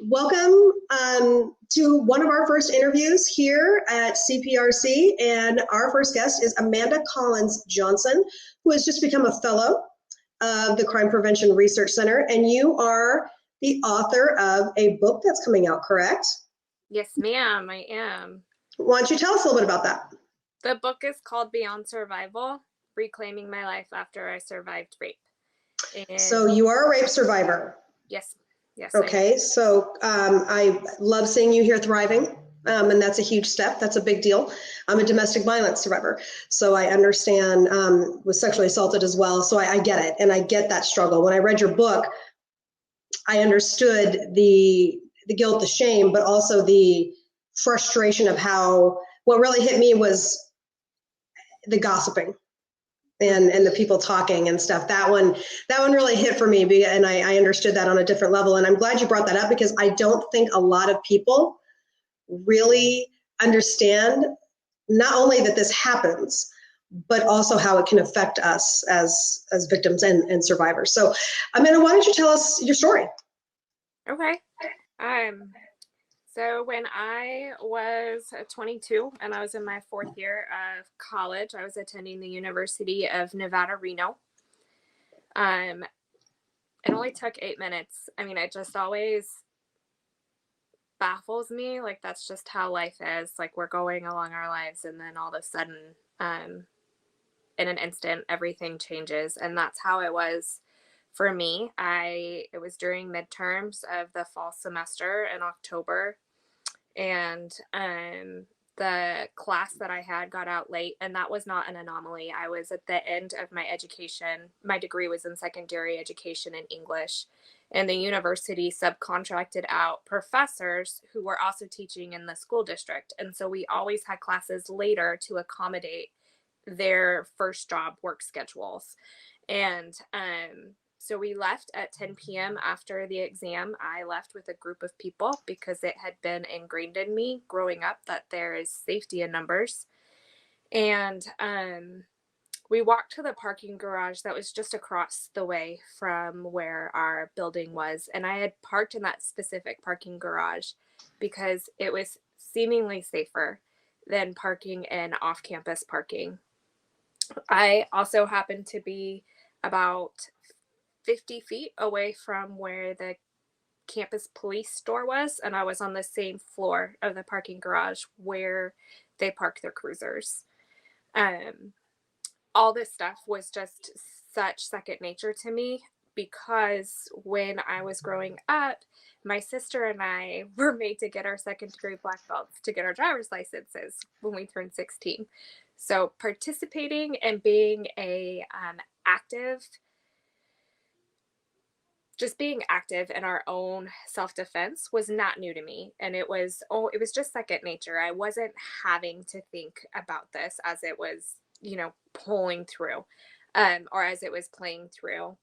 Welcome to one of our first interviews here at CPRC. And our first guest is Amanda Collins Johnson, who has just become a fellow of the Crime Prevention Research Center. And you are the author of a book that's coming out, correct? Yes, ma'am, I am. Why don't you tell us a little bit about that? The book is called Beyond Survival, Reclaiming My Life After I Survived Rape. So you are a rape survivor. Yes. Okay, so I love seeing you here thriving, and that's a huge step. That's a big deal. I'm a domestic violence survivor, so I understand, was sexually assaulted as well, so I get it, and I get that struggle. When I read your book, I understood the guilt, the shame, but also the frustration of how, what really hit me was the gossiping and the people talking and stuff. That one really hit for me, and I understood that on a different level. And I'm glad you brought that up, because I don't think a lot of people really understand not only that this happens, but also how it can affect us as victims and survivors. So Amanda, why don't you tell us your story? Okay. So when I was 22 and I was in my fourth year of college, I was attending the University of Nevada, Reno. It only took 8 minutes. I mean, it just always baffles me. Like, that's just how life is. Like, we're going along our lives, and then all of a sudden, in an instant, everything changes. And that's how it was for me. It was during midterms of the fall semester in October, and the class that I had got out late, and that was not an anomaly. I was at the end of my education. My degree was in secondary education in English, and the university subcontracted out professors who were also teaching in the school district. And so we always had classes later to accommodate their first job work schedules. And so we left at 10 p.m. after the exam. I left with a group of people because it had been ingrained in me growing up that there is safety in numbers. And we walked to the parking garage that was just across the way from where our building was. And I had parked in that specific parking garage because it was seemingly safer than parking in off-campus parking. I also happened to be about 50 feet away from where the campus police store was, and I was on the same floor of the parking garage where they park their cruisers. All this stuff was just such second nature to me, because when I was growing up, my sister and I were made to get our second degree black belts to get our driver's licenses when we turned 16. So participating and being being active in our own self-defense was not new to me. And it was just second nature. I wasn't having to think about this as it was, pulling through, or as it was playing through.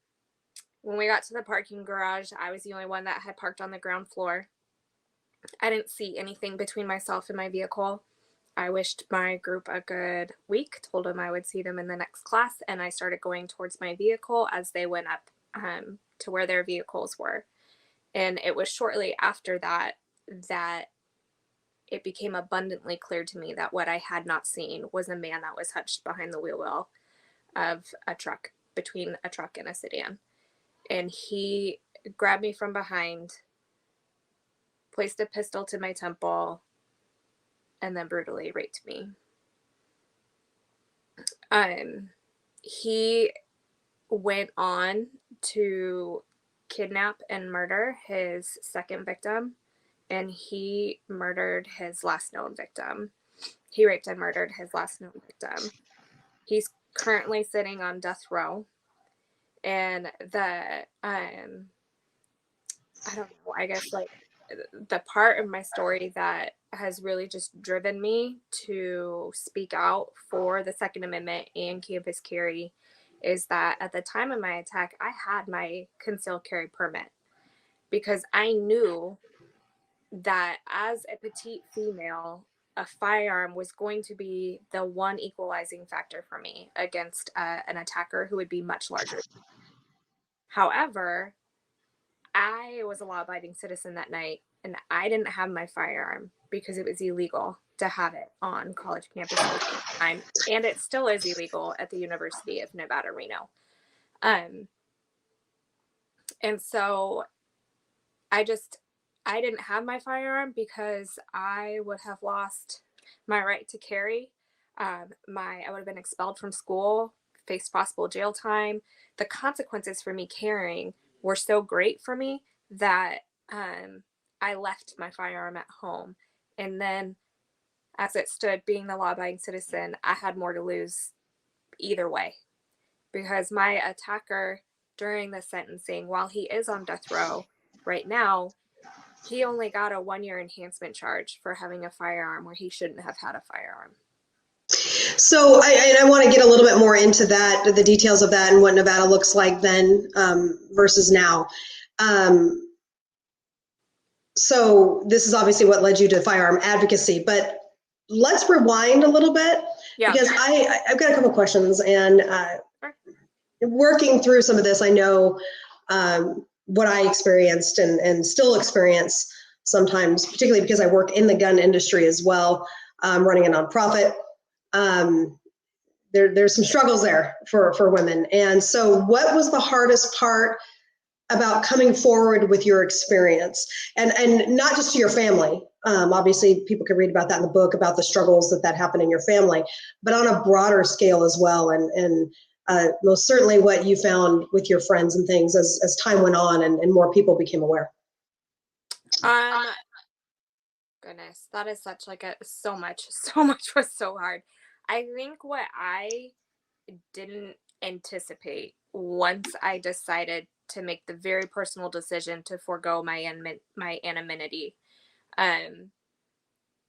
When we got to the parking garage, I was the only one that had parked on the ground floor. I didn't see anything between myself and my vehicle. I wished my group a good week, told them I would see them in the next class, and I started going towards my vehicle as they went up to where their vehicles were. And it was shortly after that it became abundantly clear to me that what I had not seen was a man that was hunched behind the wheel well of a truck, between a truck and a sedan. And he grabbed me from behind, placed a pistol to my temple, and then brutally raped me. He went on to kidnap and murder his second victim, and he murdered his last known victim. He raped and murdered his last known victim. He's currently sitting on death row, and I don't know, I guess, like, the part of my story that has really just driven me to speak out for the Second Amendment and campus carry is that at the time of my attack, I had my concealed carry permit, because I knew that as a petite female, a firearm was going to be the one equalizing factor for me against an attacker who would be much larger. However, I was a law-abiding citizen that night, and I didn't have my firearm because it was illegal to have it on college campuses at the time, and it still is illegal at the University of Nevada, Reno. Um, and so I just I didn't have my firearm because I would have lost my right to carry. I would have been expelled from school, faced possible jail time. The consequences for me carrying were so great for me that I left my firearm at home. And then, as it stood, being the law-abiding citizen, I had more to lose either way because my attacker during the sentencing, while he is on death row right now, he only got a 1-year enhancement charge for having a firearm where he shouldn't have had a firearm. So I want to get a little bit more into that, the details of that and what Nevada looks like then versus now. So this is obviously what led you to firearm advocacy, but let's rewind a little bit because I've got a couple questions, and working through some of this, I know what I experienced and still experience sometimes, particularly because I work in the gun industry as well, running a nonprofit. There's some struggles there for women. And so what was the hardest part about coming forward with your experience, and not just to your family? Obviously people could read about that in the book, about the struggles that happened in your family, but on a broader scale as well. And most certainly what you found with your friends and things as time went on and more people became aware. Goodness, that is such like so much was so hard. I think what I didn't anticipate once I decided to make the very personal decision to forego my anonymity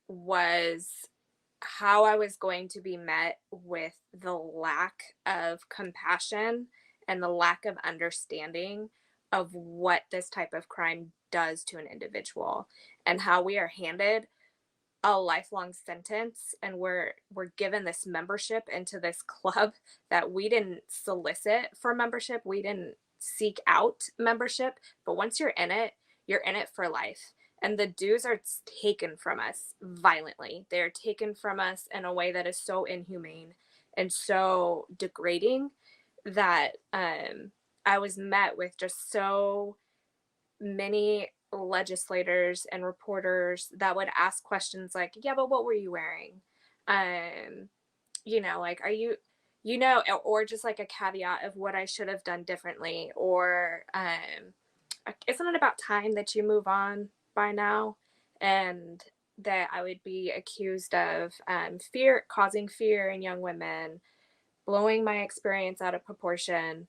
was how I was going to be met with the lack of compassion and the lack of understanding of what this type of crime does to an individual, and how we are handed a lifelong sentence, and we're given this membership into this club that we didn't solicit for membership, we didn't seek out membership, but once you're in it, you're in it for life. And the dues are taken from us violently. They're taken from us in a way that is so inhumane and so degrading that I was met with just so many legislators and reporters that would ask questions like, yeah, but what were you wearing? Like, are you, or just like a caveat of what I should have done differently, or isn't it about time that you move on by now? And that I would be accused of causing fear in young women, blowing my experience out of proportion.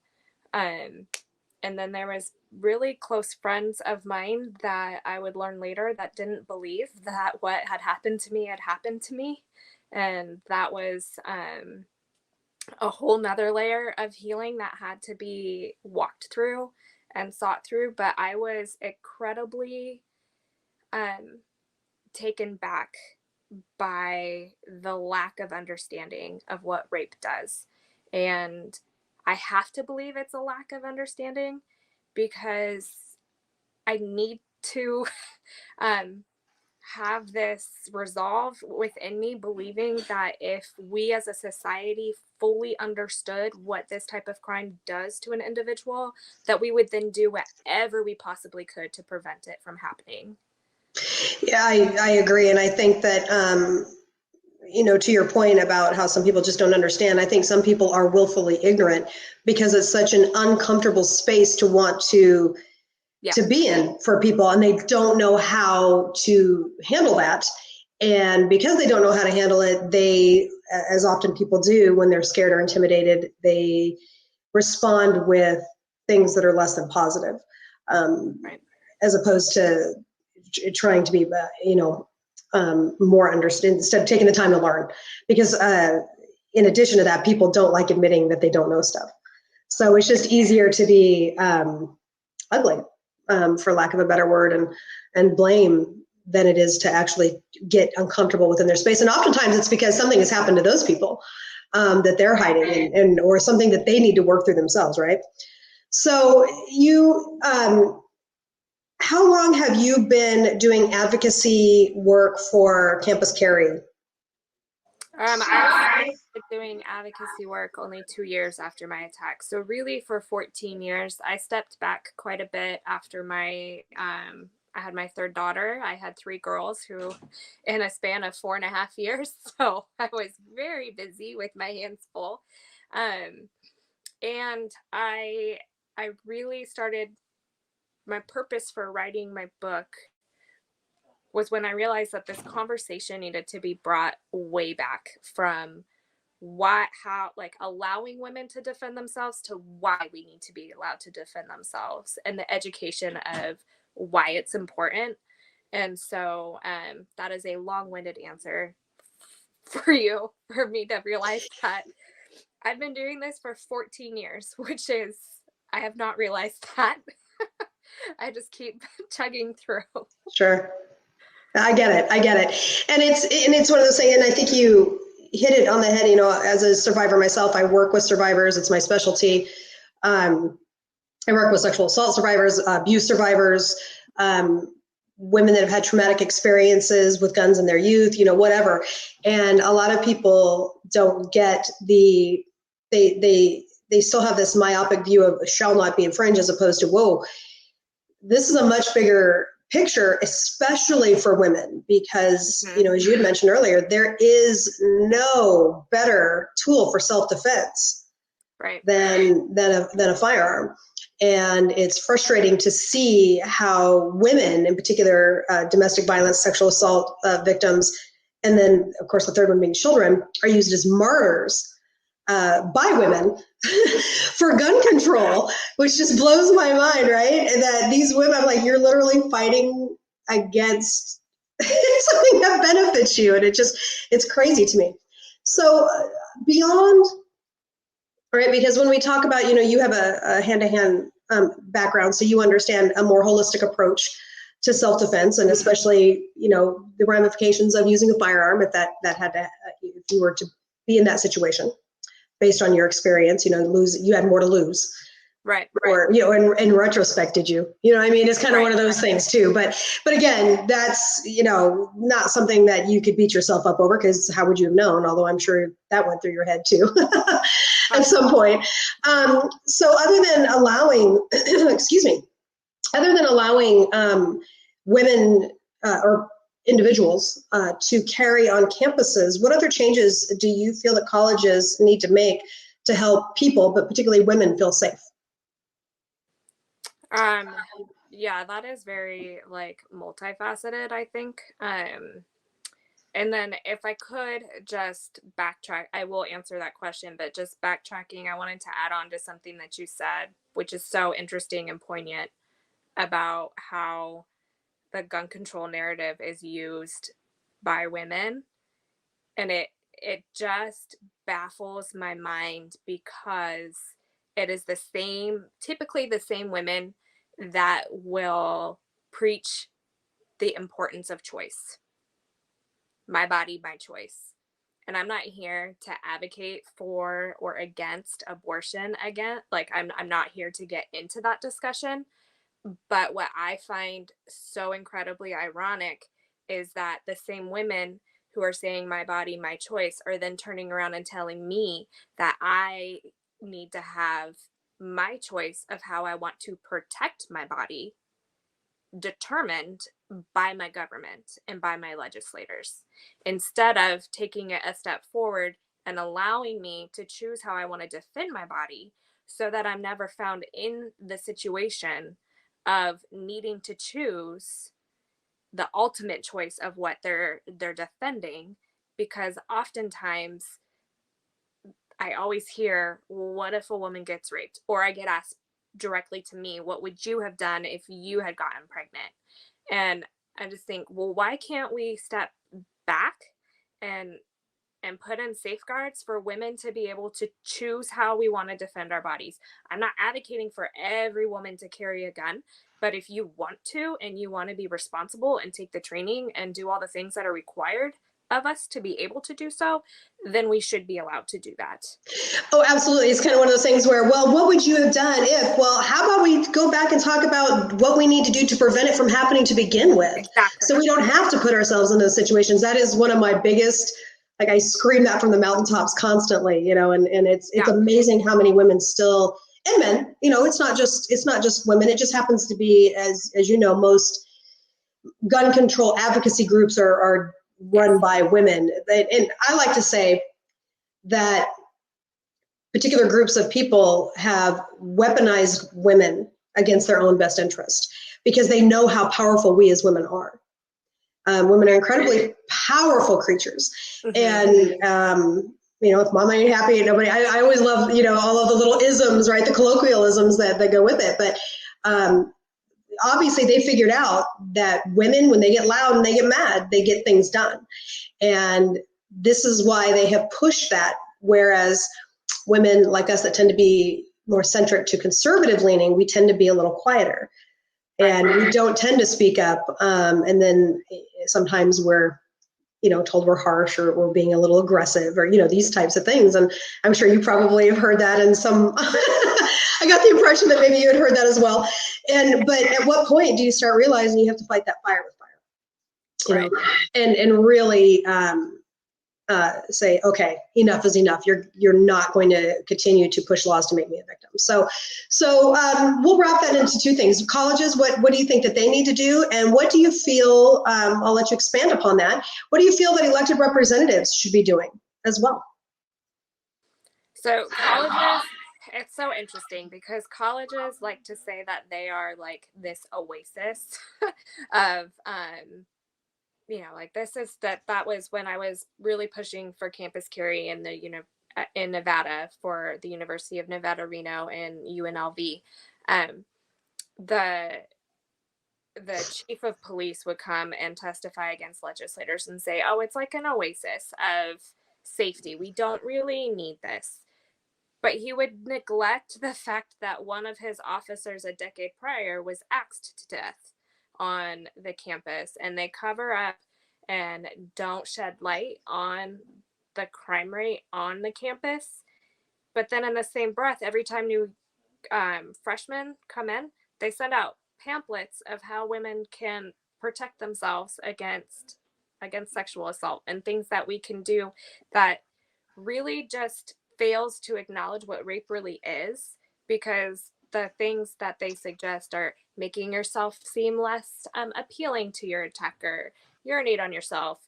And then there was really close friends of mine that I would learn later that didn't believe that what had happened to me had happened to me. And that was a whole nother layer of healing that had to be walked through and sought through. But I was incredibly taken back by the lack of understanding of what rape does. And I have to believe it's a lack of understanding because I need to have this resolve within me, believing that if we as a society fully understood what this type of crime does to an individual, that we would then do whatever we possibly could to prevent it from happening. Yeah, I agree. And I think that, to your point about how some people just don't understand, I think some people are willfully ignorant because it's such an uncomfortable space to want to be in for people, and they don't know how to handle that. And because they don't know how to handle it, they, as often people do when they're scared or intimidated, they respond with things that are less than positive, as opposed to trying to be, more understood, instead of taking the time to learn. Because in addition to that, people don't like admitting that they don't know stuff. So it's just easier to be ugly, for lack of a better word, and blame than it is to actually get uncomfortable within their space. And oftentimes it's because something has happened to those people that they're hiding, and or something that they need to work through themselves, right? So you how long have you been doing advocacy work for Campus Kerry? I started doing advocacy work only 2 years after my attack. So really, for 14 years, I stepped back quite a bit after I had my third daughter. I had three girls who, in a span of 4.5 years. So I was very busy with my hands full. Um, and I really started, my purpose for writing my book was when I realized that this conversation needed to be brought way back from how, like, allowing women to defend themselves to why we need to be allowed to defend themselves, and the education of why it's important. And so that is a long-winded answer for me to realize that I've been doing this for 14 years, which is, I have not realized that. I just keep chugging through. Sure. I get it. I get it. And it's one of those things, and I think you hit it on the head. As a survivor myself, I work with survivors. It's my specialty. Um, I work with sexual assault survivors, abuse survivors, women that have had traumatic experiences with guns in their youth, whatever. And a lot of people don't get they still have this myopic view of shall not be infringed, as opposed to, whoa, this is a much bigger picture, especially for women, because, as you had mentioned earlier, there is no better tool for self-defense Right. than a firearm. And it's frustrating to see how women, in particular, domestic violence, sexual assault victims, and then, of course, the third one being children, are used as martyrs by women for gun control, which just blows my mind, right? And that these women, I'm like, you're literally fighting against something that benefits you. And it's crazy to me. So beyond, right, because when we talk about, you have a hand-to-hand background, so you understand a more holistic approach to self-defense, and especially, the ramifications of using a firearm if that had to, if you were to be in that situation. Based on your experience, you had more to lose. Right. Or, in retrospect, did you? You know what I mean? It's kind of one of those things too. But again, that's, not something that you could beat yourself up over, because how would you have known? Although I'm sure that went through your head too at some point. So other than allowing, excuse me, other than allowing women or individuals to carry on campuses, what other changes do you feel that colleges need to make to help people, but particularly women, feel safe? Yeah, that is very, like, multifaceted, I think. And then if I could just backtrack, I will answer that question, but just backtracking, I wanted to add on to something that you said, which is so interesting and poignant, about how the gun control narrative is used by women. And it just baffles my mind, because it is typically the same women that will preach the importance of choice. My body, my choice. And I'm not here to advocate for or against abortion again. Like, I'm not here to get into that discussion. But what I find so incredibly ironic is that the same women who are saying my body, my choice, are then turning around and telling me that I need to have my choice of how I want to protect my body determined by my government and by my legislators, instead of taking it a step forward and allowing me to choose how I want to defend my body, so that I'm never found in the situation of needing to choose the ultimate choice of what they're defending. Because oftentimes I always hear, well, what if a woman gets raped? Or I get asked directly to me, what would you have done if you had gotten pregnant? And I just think, well, why can't we step back and put in safeguards for women to be able to choose how we want to defend our bodies? I'm not advocating for every woman to carry a gun, but if you want to, and you want to be responsible and take the training and do all the things that are required, of us to be able to do so, then we should be allowed to do that. Oh, absolutely. It's kind of one of those things where, well, what would you have done if, well, how about we go back and talk about what we need to do to prevent it from happening to begin with? Exactly. So we don't have to put ourselves in those situations. That is one of my biggest, like I scream that from the mountaintops constantly, you know, and it's amazing how many women still, and men, you know, it's not just women. It just happens to be, as you know, most gun control advocacy groups are run by women. And I like to say that particular groups of people have weaponized women against their own best interest because they know how powerful we as women are. Women are incredibly powerful creatures. And, you know, if mama ain't happy, nobody, I always love, you know, all of the little isms, right? The colloquialisms that go with it. But obviously they figured out that women, when they get loud and they get mad, they get things done. And this is why they have pushed that. Whereas women like us that tend to be more centric to conservative leaning, we tend to be a little quieter and we don't tend to speak up. And then sometimes we're, you know, told we're harsh or we're being a little aggressive or, you know, these types of things. And I'm sure you probably have heard that in some, I got the impression that maybe you had heard that as well. But at what point do you start realizing you have to fight that fire with fire? You know, and really, say, okay, enough is enough. You're not going to continue to push laws to make me a victim. So we'll wrap that into two things. Colleges, what do you think that they need to do? And what do you feel, I'll let you expand upon that. What do you feel that elected representatives should be doing as well? So colleges, it's so interesting because colleges like to say that they are like this oasis of, you know, like this is that was when I was really pushing for Campus Kerry in the, you know, in Nevada for the University of Nevada, Reno and UNLV. Um, the chief of police would come and testify against legislators and say, oh, it's like an oasis of safety. We don't really need this. But he would neglect the fact that one of his officers a decade prior was axed to death on the campus, and they cover up and don't shed light on the crime rate on the campus. But then in the same breath, every time new freshmen come in, they send out pamphlets of how women can protect themselves against sexual assault and things that we can do that really just fails to acknowledge what rape really is, because the things that they suggest are making yourself seem less appealing to your attacker, urinate on yourself,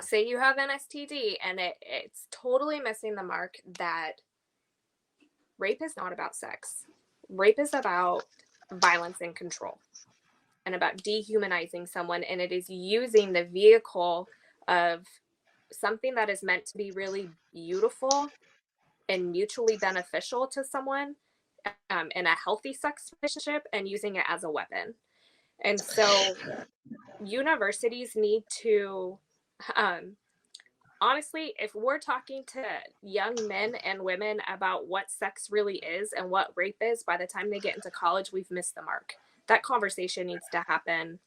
say you have an STD, and it's totally missing the mark that rape is not about sex. Rape is about violence and control and about dehumanizing someone, and it is using the vehicle of something that is meant to be really beautiful and mutually beneficial to someone in a healthy sex relationship and using it as a weapon. And so universities need to, honestly, if we're talking to young men and women about what sex really is and what rape is, by the time they get into college, we've missed the mark. That conversation needs to happen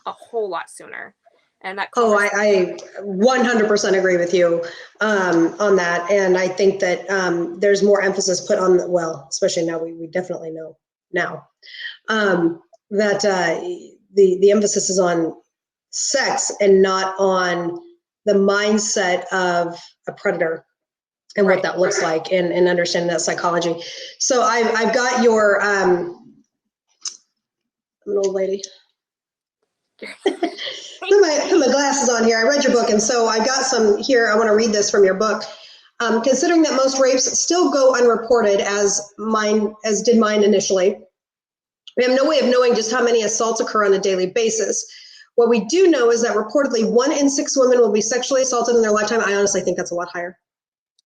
a whole lot sooner. And that I 100% agree with you on that. And I think that there's more emphasis put on, well, especially now, we definitely know now that the emphasis is on sex and not on the mindset of a predator and what that looks like and understanding that psychology. So I've got your, I'm an old lady. Put my glasses on here. I read your book, and so I got some here. I want to read this from your book. Considering that most rapes still go unreported, as did mine initially, we have no way of knowing just how many assaults occur on a daily basis. What we do know is that reportedly 1 in 6 women will be sexually assaulted in their lifetime. I honestly think that's a lot higher.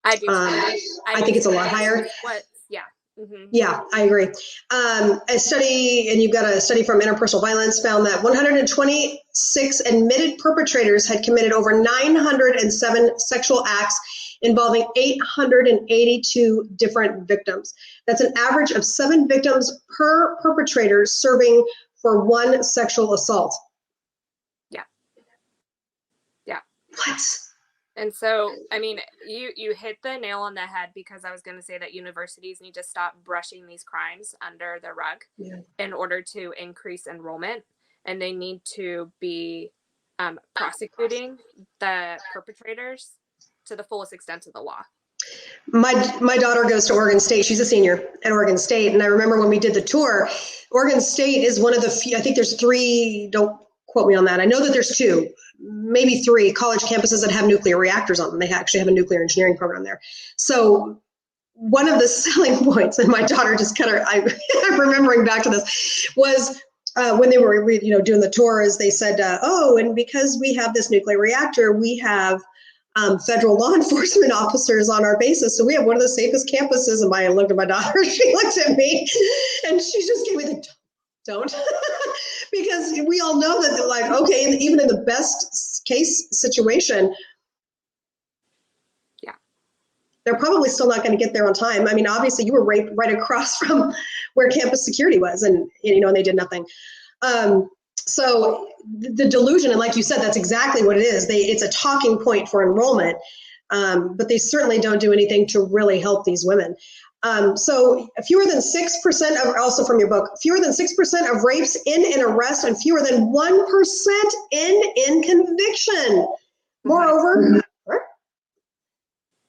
I do. I think it's a lot higher. Yeah. Mm-hmm. Yeah, I agree. A study, and you've got a study from Interpersonal Violence, found that 126 admitted perpetrators had committed over 907 sexual acts involving 882 different victims. That's an average of 7 victims per perpetrator serving for 1 sexual assault. Yeah. Yeah. What? And so, I mean, you hit the nail on the head, because I was going to say that universities need to stop brushing these crimes under the rug in order to increase enrollment, and they need to be prosecuting the perpetrators to the fullest extent of the law. My daughter goes to Oregon State. She's a senior at Oregon State. And I remember when we did the tour, Oregon State is one of the few, I think there's 3, don't quote me on that. I know that there's 2, maybe 3 college campuses that have nuclear reactors on them. They actually have a nuclear engineering program there. So one of the selling points, and my daughter just kind of, I'm remembering back to this, was when they were doing the tour, is they said, oh, and because we have this nuclear reactor, we have federal law enforcement officers on our bases. So we have one of the safest campuses. And I looked at my daughter, she looked at me, and she just gave me the don't. Because we all know that, like, okay, even in the best case situation, yeah, they're probably still not going to get there on time. I mean, obviously you were right across from where campus security was, and and they did nothing. So the delusion, and like you said, that's exactly what it is. It's a talking point for enrollment, but they certainly don't do anything to really help these women. So fewer than 6% of, also from your book, fewer than 6% of rapes in an arrest, and fewer than 1% in conviction. Moreover,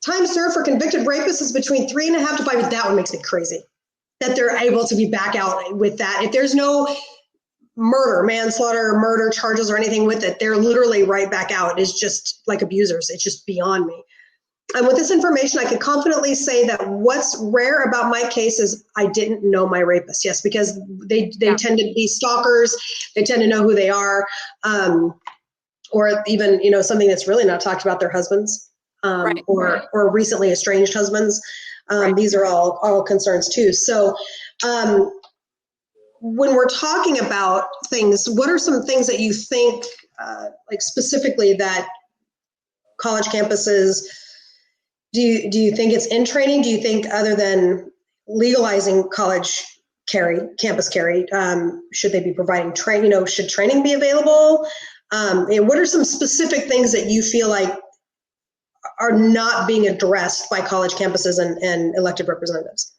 time served for convicted rapists is between 3.5 to 5. That one makes me crazy, that they're able to be back out with that. If there's no manslaughter, murder charges or anything with it, they're literally right back out. It's just like abusers. It's just beyond me. And with this information, I can confidently say that what's rare about my case is I didn't know my rapist. Yes, because they tend to be stalkers. They tend to know who they are, or even something that's really not talked about, their husbands, or recently estranged husbands. These are all concerns too. So when we're talking about things, what are some things that you think, like specifically, that college campuses, do you think it's in training? Do you think, other than legalizing campus carry, should they be providing training? Should training be available? And what are some specific things that you feel like are not being addressed by college campuses and elected representatives?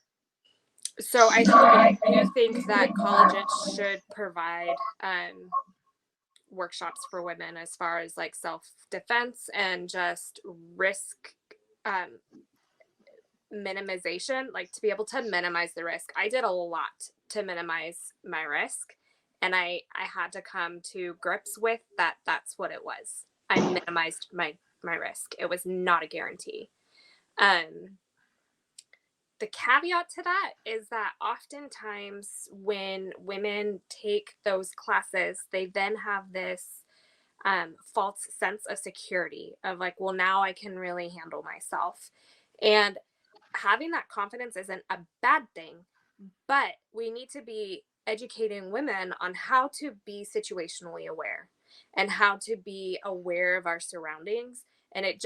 So I do think that colleges should provide workshops for women as far as like self-defense and just risk minimization, like to be able to minimize the risk. I did a lot to minimize my risk, and I had to come to grips with that. That's what it was. I minimized my risk. It was not a guarantee. The caveat to that is that oftentimes when women take those classes, they then have this false sense of security of like, well, now I can really handle myself. And having that confidence isn't a bad thing, but we need to be educating women on how to be situationally aware and how to be aware of our surroundings. And it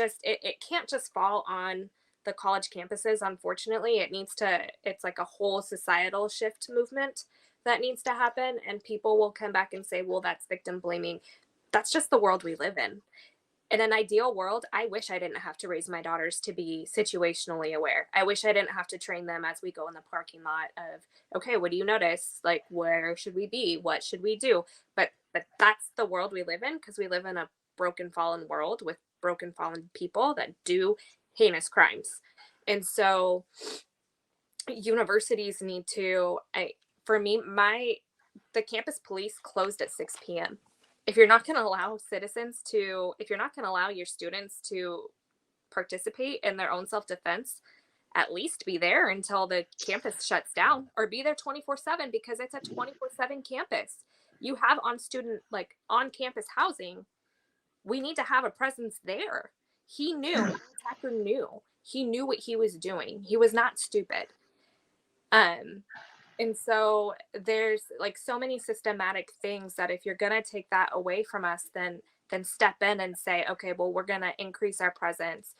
can't just fall on the college campuses. Unfortunately, it's like a whole societal shift movement that needs to happen. And people will come back and say, well, that's victim blaming. That's just the world we live in. In an ideal world, I wish I didn't have to raise my daughters to be situationally aware. I wish I didn't have to train them as we go in the parking lot of, okay, what do you notice? Like, where should we be? What should we do? But that's the world we live in, because we live in a broken, fallen world with broken, fallen people that do heinous crimes. And so universities need to, for me, the campus police closed at 6 p.m. If you're not going to allow if you're not going to allow your students to participate in their own self-defense, at least be there until the campus shuts down, or be there 24/7, because it's a 24/7 campus. You have on campus housing. We need to have a presence there. He knew, the attacker knew. He knew what he was doing. He was not stupid. And so there's like so many systematic things that if you're going to take that away from us, then step in and say, okay, well, we're going to increase our presence.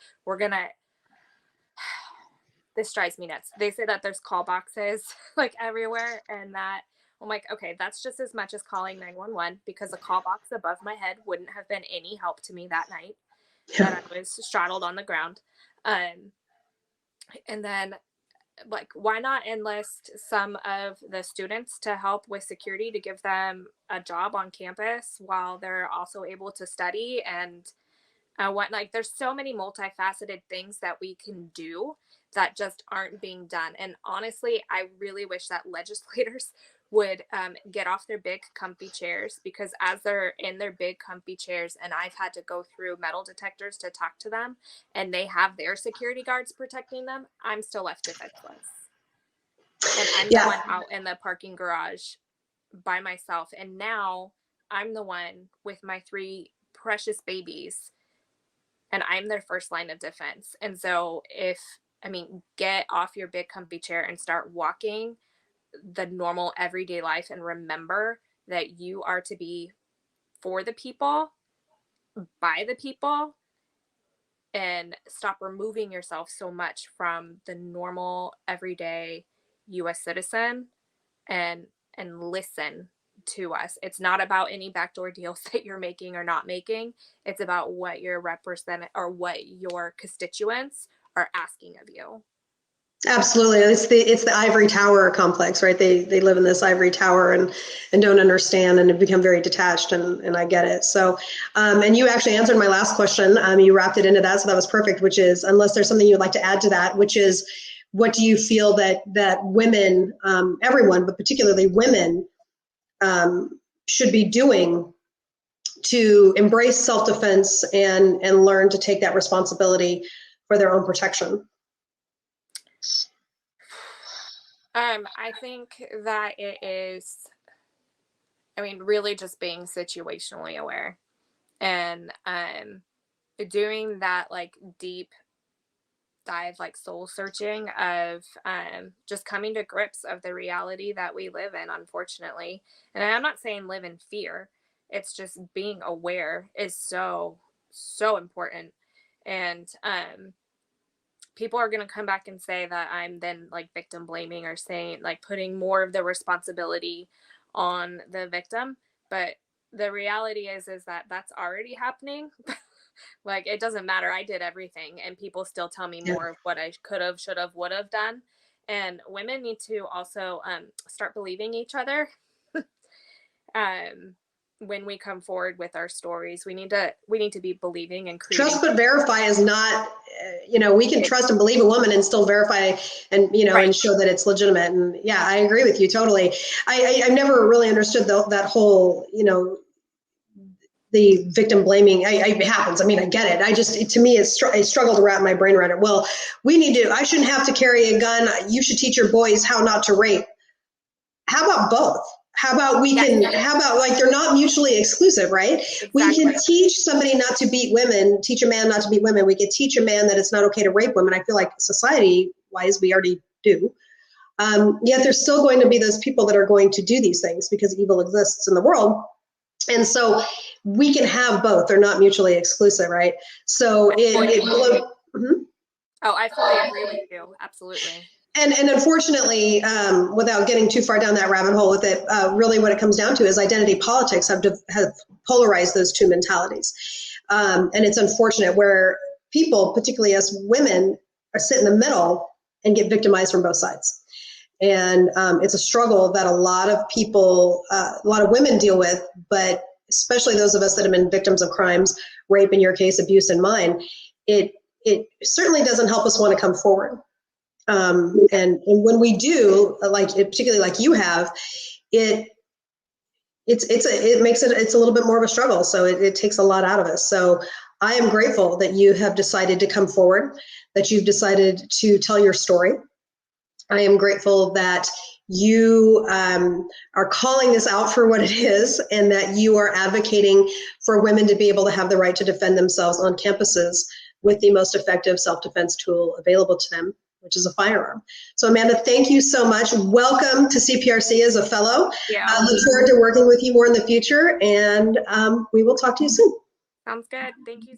This drives me nuts. They say that there's call boxes like everywhere, and that I'm like, okay, that's just as much as calling 911, because a call box above my head wouldn't have been any help to me that night. that I was straddled on the ground. Um, and then, like, why not enlist some of the students to help with security to give them a job on campus while they're also able to study and what, like, there's so many multifaceted things that we can do that just aren't being done. And honestly, I really wish that legislators would get off their big comfy chairs, because as they're in their big comfy chairs and I've had to go through metal detectors to talk to them and they have their security guards protecting them, I'm still left defenseless. And I'm the Yeah. one out in the parking garage by myself. And now I'm the one with my 3 precious babies and I'm their first line of defense. And so get off your big comfy chair and start walking the normal everyday life and remember that you are to be for the people, by the people, and stop removing yourself so much from the normal everyday US citizen and listen to us. It's not about any backdoor deals that you're making or not making. It's about what your what your constituents are asking of you. Absolutely. It's the ivory tower complex, right? They live in this ivory tower and don't understand and have become very detached, and I get it. So and you actually answered my last question. You wrapped it into that, so that was perfect, which is, unless there's something you'd like to add to that, which is, what do you feel that women, everyone, but particularly women, should be doing to embrace self-defense and learn to take that responsibility for their own protection? I think that it is, really just being situationally aware and doing that, like, deep dive, like, soul searching of just coming to grips of the reality that we live in, unfortunately. And I'm not saying live in fear. It's just being aware is so, so important. And people are going to come back and say that I'm then, like, victim blaming or saying, like, putting more of the responsibility on the victim. But the reality is that that's already happening. Like, it doesn't matter. I did everything and people still tell me more of what I could have, should have, would have done. And women need to also start believing each other. When we come forward with our stories, we need to be believing and creating. Trust but verify is not, we can trust and believe a woman and still verify and, Right. and show that it's legitimate. And yeah, I agree with you totally. I've never really understood that whole, the victim blaming. It happens. I get it. To me, I struggle to wrap my brain around it. Well, I shouldn't have to carry a gun. You should teach your boys how not to rape. How about both? How about like, they're not mutually exclusive, right? Exactly. We can teach somebody not to beat women, teach a man not to beat women. We can teach a man that it's not okay to rape women. I feel like society-wise, we already do. Yet there's still going to be those people that are going to do these things because evil exists in the world. And so we can have both. They're not mutually exclusive, right? So I fully agree with you. Absolutely. And unfortunately, without getting too far down that rabbit hole with it, really what it comes down to is identity politics have polarized those two mentalities. And it's unfortunate where people, particularly us women, are sit in the middle and get victimized from both sides. And it's a struggle that a lot of people, a lot of women deal with, but especially those of us that have been victims of crimes, rape in your case, abuse in mine, it certainly doesn't help us want to come forward. And when we do, particularly like you have, it makes it's a little bit more of a struggle. So it takes a lot out of us. So I am grateful that you have decided to come forward, that you've decided to tell your story. I am grateful that you are calling this out for what it is, and that you are advocating for women to be able to have the right to defend themselves on campuses with the most effective self-defense tool available to them, which is a firearm. So Amanda, thank you so much. Welcome to CPRC as a fellow. I look forward to working with you more in the future, and we will talk to you soon. Sounds good. Thank you.